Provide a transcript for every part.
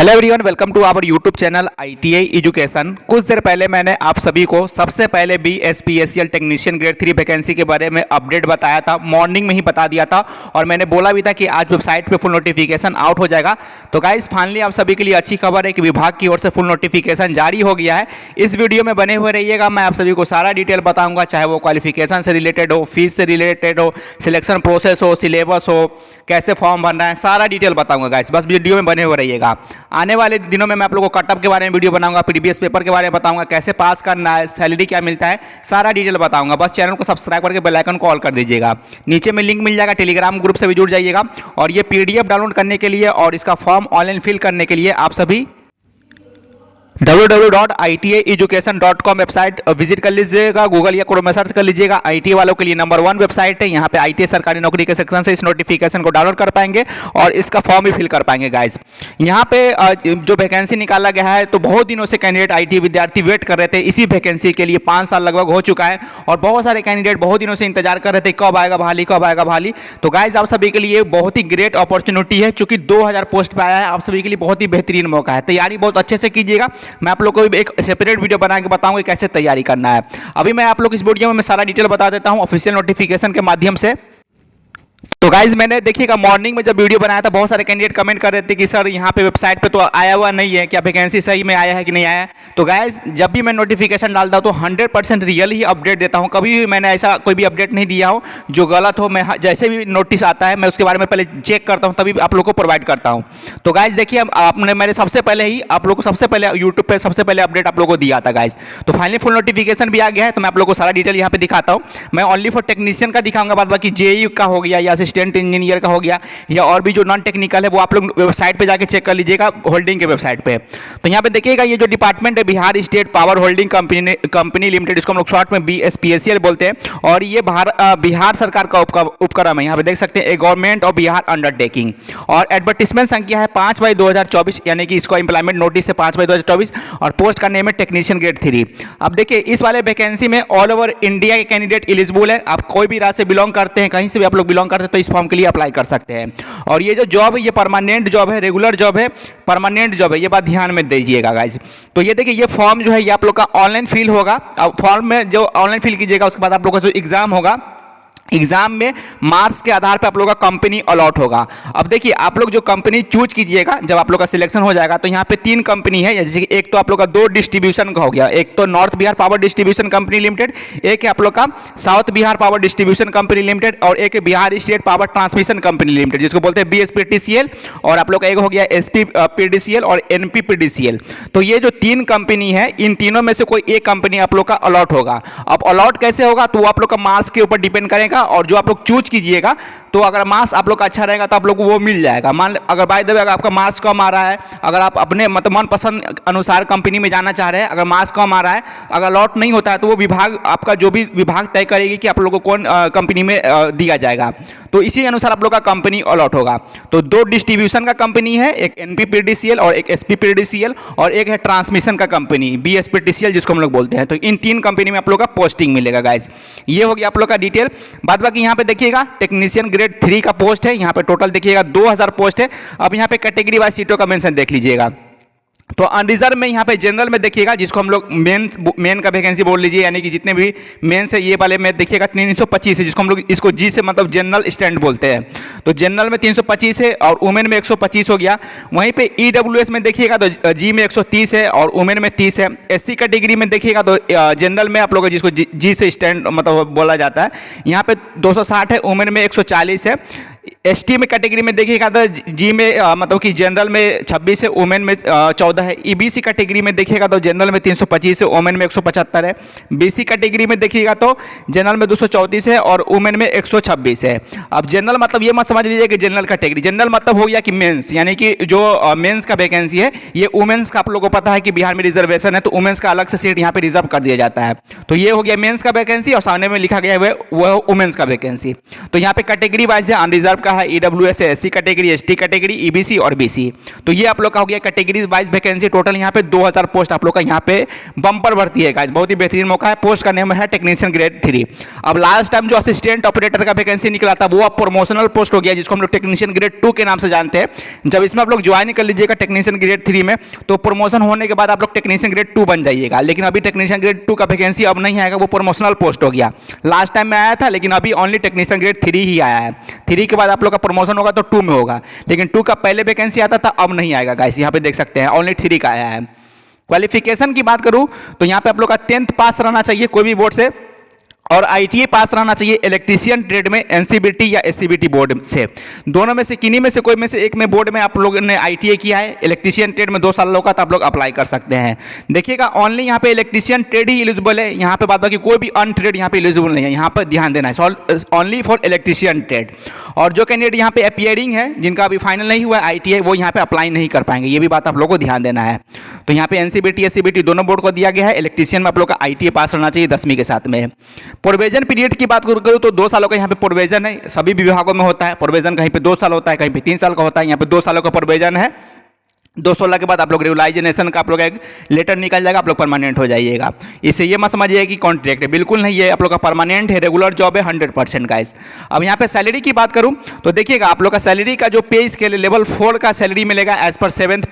Hello everyone, welcome to our YouTube channel ITI education. कुछ देर पहले मैंने आप सभी को सबसे पहले BSPSCL टेक्नीशियन ग्रेड 3 वैकेंसी के बारे में अपडेट बताया था, मॉर्निंग में ही बता दिया था और मैंने बोला भी था कि आज वेबसाइट पे फुल नोटिफिकेशन आउट हो जाएगा। तो गाइस फाइनली आप सभी के लिए अच्छी खबर है कि विभाग की ओर से फुल नोटिफिकेशन जारी हो गया है। इस वीडियो में बने हुए रहिएगा, मैं आप सभी को सारा डिटेल बताऊँगा, चाहे वो क्वालिफिकेशन से रिलेटेड हो, फीस से रिलेटेड हो, सिलेक्शन प्रोसेस हो, सिलेबस हो, कैसे फॉर्म भरना है, सारा डिटेल बताऊँगा गाइस। बस वीडियो में बने हुए रहिएगा। आने वाले दिनों में मैं आप लोगों को कटअप के बारे में वीडियो बनाऊंगा, प्रीवियस पेपर के बारे में बताऊंगा, कैसे पास करना है, सैलरी क्या मिलता है, सारा डिटेल बताऊंगा। बस चैनल को सब्सक्राइब करके बेल आइकन को ऑल कर दीजिएगा। नीचे में लिंक मिल जाएगा, टेलीग्राम ग्रुप से भी जुड़ जाइएगा। और ये PDF डाउनलोड करने के लिए और इसका फॉर्म ऑनलाइन फिल करने के लिए आप सभी www.itieducation.com वेबसाइट विजिट कर लीजिएगा। गूगल या क्रोम में सर्च कर लीजिएगा। ITI वालों के लिए नंबर 1 वेबसाइट है। यहाँ पे ITI सरकारी नौकरी के सेक्शन से इस नोटिफिकेशन को डाउनलोड कर पाएंगे और इसका फॉर्म भी फिल कर पाएंगे गाइस। यहाँ पे जो वैकेंसी निकाला गया है, तो बहुत दिनों से कैंडिडेट ITI विद्यार्थी वेट कर रहे थे इसी वैकेंसी के लिए। 5 साल लगभग हो चुका है और बहुत सारे कैंडिडेट बहुत दिनों से इंतजार कर रहे थे कब आएगा बहाली, कब आएगा बहाली। तो गाइस आप सभी के लिए बहुत ही ग्रेट अपॉर्चुनिटी है, चूंकि 2000 पोस्ट पे आया है। आप सभी के लिए बहुत ही बेहतरीन मौका है। तैयारी बहुत अच्छे से कीजिएगा। मैं आप लोग को भी एक सेपरेट वीडियो बना के बताऊंगा कैसे तैयारी करना है। अभी मैं आप लोग इस वीडियो में मैं सारा डिटेल बता देता हूं ऑफिशियल नोटिफिकेशन के माध्यम से। तो गाइज मैंने देखिएगा मॉर्निंग में जब वीडियो बनाया था, बहुत सारे कैंडिडेट कमेंट कर रहे थे कि सर यहाँ पे वेबसाइट पे तो आया हुआ नहीं है, क्या वैकेंसी सही में आया है कि नहीं आया है। तो गाइज जब भी मैं नोटिफिकेशन डालता हूँ तो 100% रियल ही अपडेट देता हूँ। कभी भी मैंने ऐसा कोई भी अपडेट नहीं दिया हो जो गलत हो। मैं जैसे भी नोटिस आता है मैं उसके बारे में पहले चेक करता हूँ, तभी आप लोग को प्रोवाइड करता हूँ। तो गाइज देखिए आपने मैंने सबसे पहले ही आप लोग को सबसे पहले यूट्यूब पर सबसे पहले अपडेट आप लोग को दिया था गाइज। तो फाइनली फुल नोटिफिकेशन भी आ गया है। तो मैं आप लोग को सारा डिटेल यहाँ पे दिखाता हूँ। मैं ओनली फॉर टेक्नीशियन का दिखाऊंगा, बाद बाकी JEE का हो गया या असिस्टेंट इंजीनियर का हो गया या और भी जो नॉन टेक्निकल है वो आप लोग वेबसाइट पे जाके चेक कर लीजिएगा, होल्डिंग के वेबसाइट पे। तो यहाँ पे देखिएगा ये जो डिपार्टमेंट है Bihar state power holding company limited, इसको हम लोग शॉर्ट में BSPSCL बोलते हैं। और ये बिहार सरकार का उपक्रम है। यहाँ पे देख सकते हैं ए गवर्नमेंट ऑफ बिहार अंडरटेकिंग। और एडवर्टीजमेंट संख्या है 5/2024, यानी कि इसको एम्प्लॉयमेंट नोटिस है 5/2024। और पोस्ट का नेम है टेक्नीशियन ग्रेड 3। अब देखिए इस वाले वैकेंसी में ऑल ओवर इंडिया के कैंडिडेट एलिजिबल है। आप कोई भी राज्य से बिलोंग करते हैं, कहीं से भी आप लोग बिलोंग करते हैं तो इस फॉर्म के लिए अप्लाई कर सकते हैं। और ये जो जॉब है ये परमानेंट जॉब है, रेगुलर जॉब है, परमानेंट जॉब है, ये बात ध्यान में दीजिएगा गाइज। तो ये देखिए ये फॉर्म जो है ये आप लोग का ऑनलाइन फिल होगा। अब फॉर्म में जो ऑनलाइन फिल कीजिएगा उसके बाद आप लोग का जो एग्जाम होगा, एग्जाम में मार्क्स के आधार पे आप लोगों का कंपनी अलॉट होगा। अब देखिए आप लोग जो कंपनी चूज कीजिएगा, जब आप लोग का सिलेक्शन हो जाएगा तो यहाँ पे 3 कंपनी है। जैसे कि एक तो आप लोग का 2 डिस्ट्रीब्यूशन का हो गया, एक तो north Bihar power distribution company limited, एक है आप लोग का south Bihar power distribution company limited, और एक है Bihar state power transmission company limited जिसको बोलते हैं BSPTCL। और आप लोग का एक हो गया SPPDCL और NPPDCL। तो ये जो 3 कंपनी है, इन तीनों में से कोई एक कंपनी आप लोग का अलॉट होगा। अब अलॉट कैसे होगा तो आप लोग का मार्क्स के ऊपर डिपेंड करेगा। और जो आप लोग चूज कीजिएगा तो अगर मार्क्स आप लोग का अच्छा रहेगा तो आप लोग को वो मिल जाएगा। मान अगर बाय द वे अगर आपका मार्क्स कम आ रहा है, अगर आप अपने मतलब मनपसंद अनुसार कंपनी में जाना चाह रहे हैं, अगर मार्क्स कम आ रहा है, अगर अलॉट नहीं होता है तो वो विभाग आपका जो भी विभाग तय करेगी कि आप लोगों को कौन कंपनी में दिया जाएगा। तो इसी अनुसार आप लोग का कंपनी अलॉट होगा। तो 2 डिस्ट्रीब्यूशन का कंपनी है, एक NPPDCL और एक SPPDCL, और एक है ट्रांसमिशन का कंपनी BSPTCL जिसको हम लोग बोलते हैं। तो इन 3 कंपनी में आप लोग का पोस्टिंग मिलेगा गाइज। ये हो गया आप लोग का डिटेल। बाद बाकी यहाँ पे देखिएगा टेक्नीशियन ग्रेड 3 का पोस्ट है। यहाँ पे टोटल देखिएगा 2000 पोस्ट है। अब यहाँ पे कैटेगरी वाइज सीटों का मेंशन देख लीजिएगा। तो अनरिजर्व में यहाँ पे जनरल में देखिएगा, जिसको हम लोग मेन का वैकेंसी बोल लीजिए, यानी कि जितने भी मेन से ये वाले में देखिएगा 325 है, जिसको हम लोग इसको जी से मतलब जनरल स्टैंड बोलते हैं। तो जनरल में 325 है और वुमेन में 125 हो गया। वहीं पे EWS में देखिएगा तो जी में 130 है और वुमेन में 30 है। SC कैटेगरी में देखिएगा तो जनरल में आप लोग जिसको जी से स्टैंड मतलब बोला जाता है, यहाँ पे 260 है, वुमेन में 140 है। ST में कैटेगरी में देखिएगा तो जी में मतलब कि जनरल में 26 है, वुमेन में 14 है। EBC कैटेगरी में देखिएगा तो जनरल में 325 है, वुमेन में 175 है। BC कैटेगरी में देखिएगा तो जनरल में 234 है और वुमेन में 126 है। अब जनरल मतलब ये मत समझ लीजिए कि जनरल कैटेगरी, जनरल मतलब हो गया कि मेंस, यानी कि जो मेंस का वैकेंसी है ये वुमेन्स का आप लोगों को पता है कि बिहार में रिजर्वेशन है, तो वुमेन्स का अलग से सीट यहाँ पे रिजर्व कर दिया जाता है। तो ये हो गया मेंस का वैकेंसी और सामने में लिखा गया है वो वुमेन्स का वैकेंसी। तो यहाँ पे कैटेगरी वाइज है, अनरिजर्व अनरिजर्व का है, ईडब्ल्यूएस है, SC category, ST category, EBC और बीसी। तो ये आप लोग का हो गया कैटेगरीज वाइज वैकेंसी। टोटल यहाँ पे 2000 पोस्ट आप लोग का यहाँ पे बम्पर भर्ती है गाइस, बहुत ही बेहतरीन मौका है। पोस्ट का नेम है टेक्नीशियन ग्रेड 3। अब लास्ट टाइम जो असिस्टेंट ऑपरेटर का वैकेंसी निकला था वो अब प्रमोशनल पोस्ट हो गया, जिसको हम लोग टेक्नीशियन ग्रेड 2 के नाम से जानते हैं। जब इसमें आप लोग ज्वाइन कर लीजिएगा टेक्नीशियन ग्रेड 3 में, तो प्रमोशन होने के बाद आप लोग टेक्नीशियन ग्रेड 2 बन जाइएगा। लेकिन अभी टेक्नीशियन ग्रेड 2 का वैकेंसी अब नहीं आएगा, वो प्रमोशनल पोस्ट हो गया। लास्ट टाइम में आया था लेकिन अभी ओनली टेक्नीशियन ग्रेड 3 ही आया है। 3 के बाद आप लोग का प्रमोशन होगा तो 2 में होगा, लेकिन 2 का पहले वैकेंसी आता था, अब नहीं आएगा गाइस। यहाँ पे देख सकते हैं ओनली 3 का आया है। क्वालिफिकेशन की बात करूं तो यहाँ पे आप लोग का 10th पास रहना चाहिए कोई भी बोर्ड से, और आईटीआई पास रहना चाहिए इलेक्ट्रीशियन ट्रेड में एनसीबीटी या एससीबीटी बोर्ड से। दोनों में से किन्हीं में से कोई में से एक में बोर्ड में आप लोगों ने आईटीआई किया है, इलेक्ट्रीशियन ट्रेड में 2 साल का, तो आप लोग अप्लाई कर सकते हैं। देखिएगा ओनली यहाँ पे इलेक्ट्रीशियन ट्रेड ही एलिजिबल है, यहाँ पे बात बाकी कोई भी अनट्रेड यहाँ पे एलिजिबल नहीं है। यहाँ पर ध्यान देना है, ओनली फॉर इलेक्ट्रीशियन ट्रेड। और जो कैंडिडेट यहाँ पे अपियरिंग है, जिनका अभी फाइनल नहीं हुआ है आईटीआई, वो यहाँ पे अप्लाई नहीं कर पाएंगे। ये भी बात आप लोग को ध्यान देना है। तो यहाँ पे एनसीबीटी एससीबीटी दोनों बोर्ड को दिया गया है। इलेक्ट्रीशियन में आप लोग का आईटीआई पास रहना चाहिए 10वीं के साथ में। प्रोविजन पीरियड की बात करूँ तो 2 सालों का यहाँ पे प्रोविजन है, सभी विभागों में होता है प्रोविजन। कहीं पे 2 साल होता है, कहीं पे 3 साल का होता है, यहाँ पे 2 सालों का प्रोविजन है। 216 के बाद आप लोग रेगुलाइजेशन का आप लोग एक लेटर निकल जाएगा, आप लोग परमानेंट हो जाइएगा। इसे ये मत समझिए कि कॉन्ट्रैक्ट है, बिल्कुल नहीं, ये आप लोग का परमानेंट है, रेगुलर जॉब है 100% गाइस। अब यहाँ पे सैलरी की बात करूँ तो देखिएगा आप लोग का सैलरी का जो पे स्केल लेवल 4 का सैलरी मिलेगा एज पर 7th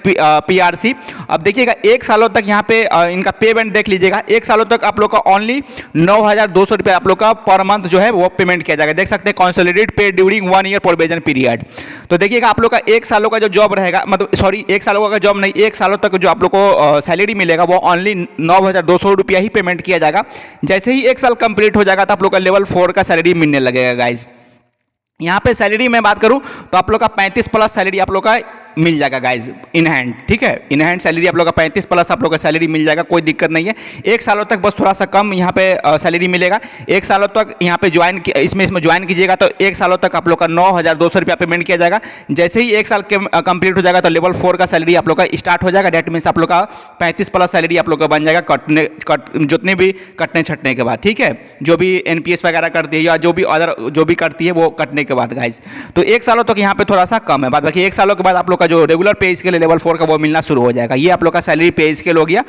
PRC। अब देखिएगा 1 सालों तक यहाँ पे इनका पे बैंड देख लीजिएगा। 1 सालों तक आप लोग का ओनली 9200 रुपये आप लोग का पर मंथ जो है वो पेमेंट किया जाएगा। देख सकते हैं कंसोलिडेटेड पे ड्यूरिंग 1 ईयर प्रोविजन पीरियड। तो देखिएगा आप लोग का 1 सालों का जो जॉब रहेगा, मतलब सॉरी 1 सालों का जॉब नहीं, 1 सालों तक जो आप लोग को सैलरी मिलेगा वो ओनली 9200 रुपया ही पेमेंट किया जाएगा। जैसे ही 1 साल कंप्लीट हो जाएगा तो आप लोग का लेवल 4 का सैलरी मिलने लगेगा गाइज। यहाँ पे सैलरी में बात करूँ तो आप लोग का 35 प्लस सैलरी आप लोग का मिल जाएगा गाइज इन हैंड। ठीक है, इन हैंड सैलरी आप लोग का 35 प्लस आप लोग का सैलरी मिल जाएगा, कोई दिक्कत नहीं है। 1 सालों तक बस थोड़ा सा कम यहाँ पे सैलरी मिलेगा। 1 सालों तक यहाँ पे इसमें ज्वाइन कीजिएगा तो 1 सालों तक आप लोग का 9200 रुपया पेमेंट किया जाएगा। जैसे ही 1 साल के कंप्लीट हो जाएगा तो लेवल 4 का सैलरी आप लोग का स्टार्ट हो जाएगा। डेट मीन्स आप लोग का 35 प्लस सैलरी आप लोग का बन जाएगा जितने भी कटने छटने के बाद। ठीक है, जो भी NPS वगैरह करती है या जो भी अदर जो भी करती है वो कटने के बाद गाइज। तो 1 सालों तक यहाँ पे थोड़ा सा कम है, बाद बाकी 1 सालों के बाद आप लोग का जो रेगुलर पे स्केल लेवल 4 का वो मिलना शुरू हो जाएगा। ये आप लोग का सैलरी पे स्केल हो गया।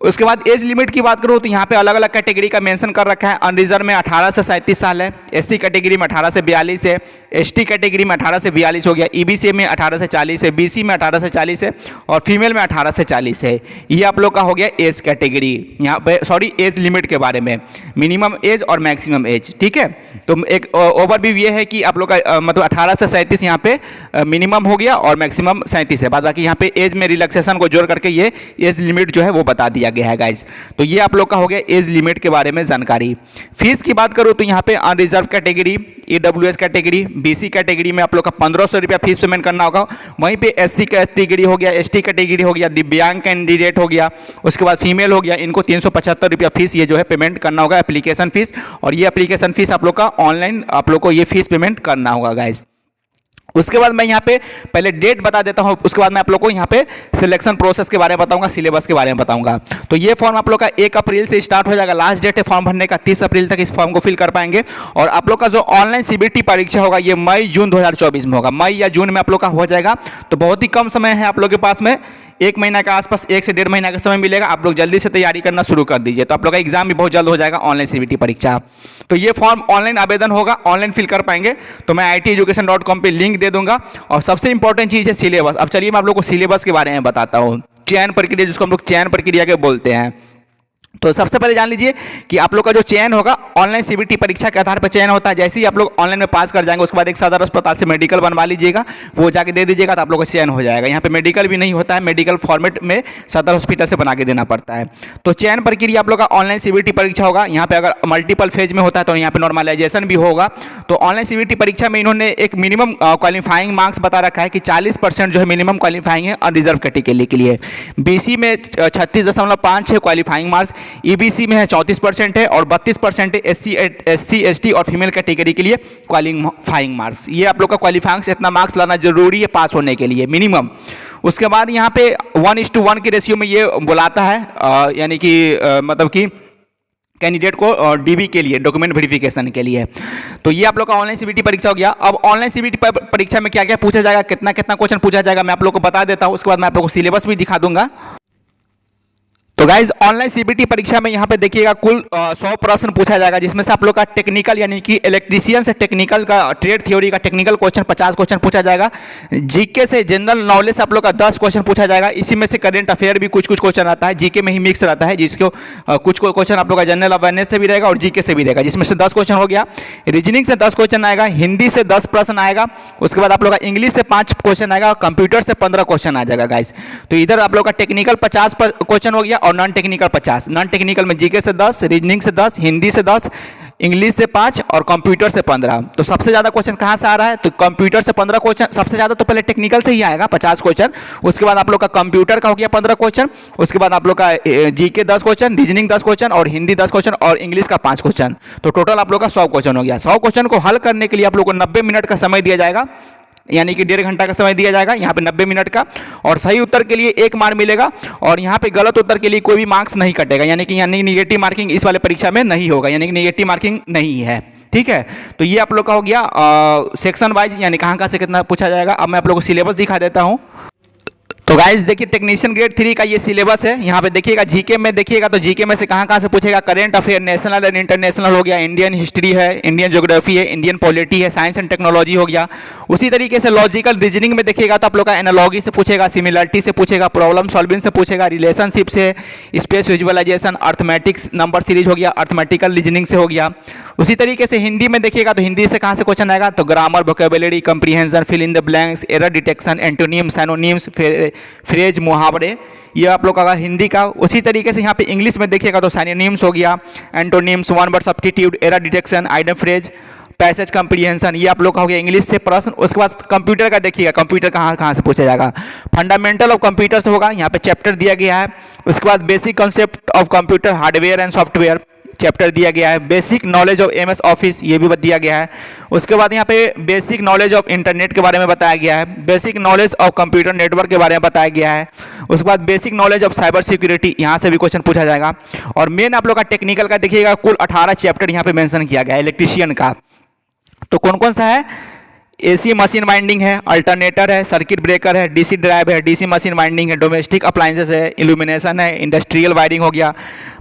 उसके बाद एज लिमिट की बात करूँ तो यहाँ पे अलग अलग कैटेगरी का मेंशन कर रखा है। अनरिजर्व में 18 से 37 साल है, एससी कैटेगरी में 18 से 42 है, एसटी कैटेगरी में 18 से 42 हो गया, ईबीसी में 18 से 40 है, बीसी में 18 से 40 है और फीमेल में 18 से 40 है। ये आप लोग का हो गया एज कैटेगरी, यहाँ पे सॉरी एज लिमिट के बारे में, मिनिमम एज और मैक्सिमम एज। ठीक है, तो एक ओवरव्यू ये है कि आप लोग का मतलब 18 से 37 यहाँ पे मिनिमम हो गया और मैक्सिमम 37 है। बाद बाकी यहाँ पे एज में रिलैक्सेशन को जोड़ करके ये एज लिमिट जो है वो बता दिया गया है गाइस। तो ये आप लोग का हो गया एज लिमिट के बारे में जानकारी। फीस की बात करूँ तो यहाँ पे unreserved category, EWS category, BC category में आप लोग का 1500 रुपया फीस पेमेंट करना होगा। वहीं पे एससी कैटेगरी हो गया, एसटी कैटेगरी हो गया, दिव्यांग कैंडिडेट हो गया, उसके बाद फीमेल हो गया, इनको 375 रुपया फीस ये जो है पेमेंट करना होगा एप्लीकेशन फीस। और ये एप्लीकेशन फीस आप लोग का ऑनलाइन आप लोग को ये फीस पेमेंट करना होगा गाइस। उसके बाद मैं यहाँ पे पहले डेट बता देता हूँ, उसके बाद मैं आप लोग को यहाँ पे सिलेक्शन प्रोसेस के बारे में बताऊंगा, सिलेबस के बारे में बताऊंगा। तो ये फॉर्म आप लोग का 1 अप्रैल से स्टार्ट हो जाएगा। लास्ट डेट है फॉर्म भरने का 30 अप्रैल तक इस फॉर्म को फिल कर पाएंगे। और आप लोग का जो ऑनलाइन सीबीटी परीक्षा होगा ये मई जून 2024 में होगा, मई या जून में आप लोग का हो जाएगा। तो बहुत ही कम समय है आप लोग के पास में, 1 महीना के आसपास, 1 से 1.5 महीना का समय मिलेगा। आप लोग जल्दी से तैयारी करना शुरू कर दीजिए, तो आप लोग का एग्जाम भी बहुत जल्द हो जाएगा ऑनलाइन सीबीटी परीक्षा। तो ये फॉर्म ऑनलाइन आवेदन होगा, ऑनलाइन फिल कर पाएंगे। तो मैं iteducation.com पे लिंक दे दूंगा। और सबसे इंपॉर्टेंट चीज़ है सिलेबस। अब चलिए मैं आप लोग को सिलेबस के बारे में बताता हूँ। चयन प्रक्रिया, जिसको हम लोग चयन प्रक्रिया के बोलते हैं। तो सबसे पहले जान लीजिए कि आप लोग का जो चयन होगा ऑनलाइन सीबीटी परीक्षा के आधार पर चयन होता है। जैसे ही आप लोग ऑनलाइन में पास कर जाएंगे उसके बाद एक सदर अस्पताल से मेडिकल बनवा लीजिएगा, वो जाके दे दीजिएगा तो आप लोग का चयन हो जाएगा। यहाँ पे मेडिकल भी नहीं होता है, मेडिकल फॉर्मेट में सदर हॉस्पिटल से बना के देना पड़ता है। तो चयन प्रक्रिया आप लोग का ऑनलाइन सीबीटी परीक्षा होगा। यहाँ पे अगर मल्टीपल फेज में होता है तो यहाँ पे नॉर्मलाइजेशन भी होगा। तो ऑनलाइन सीबीटी परीक्षा में इन्होंने एक मिनिमम क्वालिफाइंग मार्क्स बता रखा है कि 40% जो है मिनिमम क्वालिफाइंग है अनरिजर्व कैटेगरी के लिए। बीसी में 36.5 है क्वालिफाइंग मार्क्स, ईबीसी में 34% है और 32% है एससी एसटी और फीमेल कैटेगरी के लिए क्वालिफाइंग मार्क्स। ये आप लोग का क्वालिफाइंग इतना मार्क्स लाना जरूरी है पास होने के लिए मिनिमम। उसके बाद यहाँ पे 1:1 की रेशियो में ये बुलाता है, यानी कि मतलब कि कैंडिडेट को डीबी के लिए, डॉक्यूमेंट वेरिफिकेशन के लिए। तो ये आप लोग का ऑनलाइन सीबीटी परीक्षा हो गया। अब ऑनलाइन सीबीटी परीक्षा में क्या क्या पूछा जाएगा, कितना कितना क्वेश्चन पूछा जाएगा, मैं आप लोग को बता देता हूँ। उसके बाद मैं आप लोग को सिलेबस भी दिखा दूंगा। तो गाइज ऑनलाइन सीबीटी परीक्षा में यहाँ पे देखिएगा कुल 100 प्रश्न पूछा जाएगा, जिसमें से आप लोग का टेक्निकल यानी कि इलेक्ट्रीशियन से टेक्निकल का, ट्रेड थ्योरी का टेक्निकल क्वेश्चन 50 क्वेश्चन पूछा जाएगा। जीके से जनरल नॉलेज से आप लोग का 10 क्वेश्चन पूछा जाएगा। इसी में से करंट अफेयर भी कुछ कुछ क्वेश्चन आता है, जीके में ही मिक्स रहता है, जिसको कुछ क्वेश्चन आप लोग का जनरल अवेयरनेस से भी रहेगा और जीके से भी रहेगा, जिसमें से 10 क्वेश्चन हो गया। रीजनिंग से 10 क्वेश्चन आएगा, हिंदी से 10 प्रश्न आएगा, उसके बाद आप लोग का इंग्लिश से 5 क्वेश्चन आएगा, कंप्यूटर से 15 क्वेश्चन आ जाएगा गाइज। तो इधर आप लोग का टेक्निकल 50 क्वेश्चन हो गया और नॉन टेक्निकल 50। नॉन टेक्निकल में जीके से 10, रीजनिंग से 10, हिंदी से 10, इंग्लिश से 5 और कंप्यूटर से 15। तो सबसे ज़्यादा क्वेश्चन कहाँ से आ रहा है, तो कंप्यूटर से 15 क्वेश्चन सबसे ज़्यादा। तो पहले टेक्निकल से ही आएगा 50 क्वेश्चन, उसके बाद आप लोग का कंप्यूटर का हो गया 15 क्वेश्चन, उसके बाद आप लोग का जीके 10 क्वेश्चन, रीजनिंग 10 क्वेश्चन और हिंदी 10 क्वेश्चन और इंग्लिश का 5 क्वेश्चन। तो टोटल आप लोग का 100 क्वेश्चन हो गया। 100 क्वेश्चन को हल करने के लिए आप लोग को 90 मिनट का समय दिया जाएगा, यानी कि 1.5 घंटा का समय दिया जाएगा, यहाँ पे 90 मिनट का। और सही उत्तर के लिए 1 मार्क मिलेगा और यहाँ पे गलत उत्तर के लिए कोई भी मार्क्स नहीं कटेगा, यानी निगेटिव मार्किंग इस वाले परीक्षा में नहीं होगा, यानी कि निगेटिव मार्किंग नहीं है। ठीक है, तो ये आप लोग का हो गया सेक्शन वाइज, यानी कहाँ से कितना पूछा जाएगा। अब मैं आप लोग को सिलेबस दिखा देता हूँ। तो गाइस देखिए टेक्नीशियन ग्रेड 3 का ये सिलेबस है। यहाँ पे देखिएगा जीके में देखिएगा, तो जीके में से कहाँ से पूछेगा, current affair, national and international हो गया, इंडियन हिस्ट्री है, इंडियन ज्योग्राफी है, इंडियन पॉलिटी है, साइंस एंड टेक्नोलॉजी हो गया। उसी तरीके से लॉजिकल रीजनिंग में देखिएगा तो आप लोग का एनालॉजी से पूछेगा, सिमिलरिटी से पूछेगा, प्रॉब्लम सॉल्विंग से पूछेगा, रिलेशनशिप से, space visualization, arithmetics number series हो गया, अर्थमेटिकल रीजनिंग से हो गया। उसी तरीके से हिंदी में देखिएगा तो हिंदी से कहाँ से क्वेश्चन आएगा, तो grammar, vocabulary, comprehension, fill in the blanks, error detection, antonym, synonyms, phrase, मुहावरे, ये आप लोग का हिंदी का। उसी तरीके से यहाँ पे इंग्लिश में देखिएगा तो सैनोनिम्स हो गया, antonyms, one word substitute, error detection, idem phrase, passage comprehension, ये आप लोग का हो गया इंग्लिश से प्रश्न। उसके बाद कंप्यूटर का देखिएगा, कंप्यूटर कहाँ से पूछा जाएगा, फंडामेंटल ऑफ कंप्यूटर से होगा, यहाँ पे चैप्टर दिया गया है। उसके बाद basic concept of computer, hardware and software chapter दिया गया है। Basic knowledge of MS office, ये भी दिया गया है। उसके बाद यहाँ पे बेसिक नॉलेज ऑफ इंटरनेट के बारे में बताया गया है, basic knowledge of computer network के बारे में बताया गया है। उसके बाद basic knowledge of cyber security, यहाँ से भी क्वेश्चन पूछा जाएगा। और मेन आप लोग का टेक्निकल का देखिएगा कुल 18 चैप्टर यहाँ पे मेंशन किया गया है इलेक्ट्रीशियन का। तो कौन कौन सा है, एसी मशीन वाइंडिंग है, अल्टरनेटर है, सर्किट ब्रेकर है, डीसी ड्राइव है, डीसी मशीन वाइंडिंग है, डोमेस्टिक अप्लायंसेस है, इल्यूमिनेशन है, इंडस्ट्रियल वायरिंग हो गया,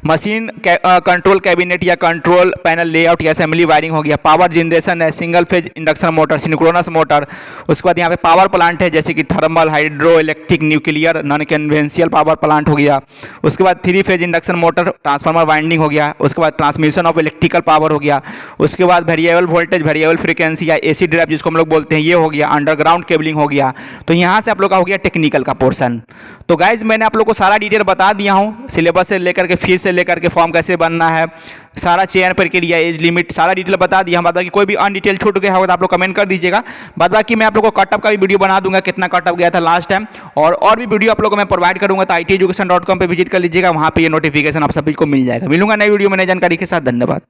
मशीन कंट्रोल कैबिनेट या कंट्रोल पैनल लेआउट या असेंबली वायरिंग हो गया, पावर जनरेशन है, single phase induction motor, synchronous motor. उसके बाद यहाँ पे पावर प्लांट है, जैसे कि thermal, hydro electric, nuclear, non conventional power plant हो गया। उसके बाद 3 phase induction motor, transformer winding हो गया। उसके बाद ट्रांसमिशन ऑफ इलेक्ट्रिकल पावर हो गया। उसके बाद वेरिएबल वोल्टेज, वेरिएबल फ्रीक्वेंसी या एसी ड्राइव जिसको हम लोग बोलते हैं, ये हो गया। अंडरग्राउंड केबलिंग हो गया। तो यहाँ से आप लोग का हो गया टेक्निकल का पोर्शन। तो गाइज मैंने आप लोग को सारा डिटेल बता दिया हूँ, सिलेबस से लेकर के, फीस से लेकर के, फॉर्म कैसे बनना है, सारा चयन प्रक्रिया, एज लिमिट, सारा डिटेल बता दिया। हम बाकी कोई भी अनडिटेल छूट गया होगा तो आप लोग कमेंट कर दीजिएगा। बाद बाकी मैं आप लोग को कटअप का भी वीडियो बना दूंगा, कितना कटअप गया था लास्ट टाइम, और भी वीडियो आप लोग को मैं प्रोवाइड करूंगा। तो iteeducation.com पे विजिट कर लीजिएगा, वहाँ पे ये नोटिफिकेशन आप सभी को मिल जाएगा। मिलूंगा नई वीडियो में नई जानकारी के साथ। धन्यवाद।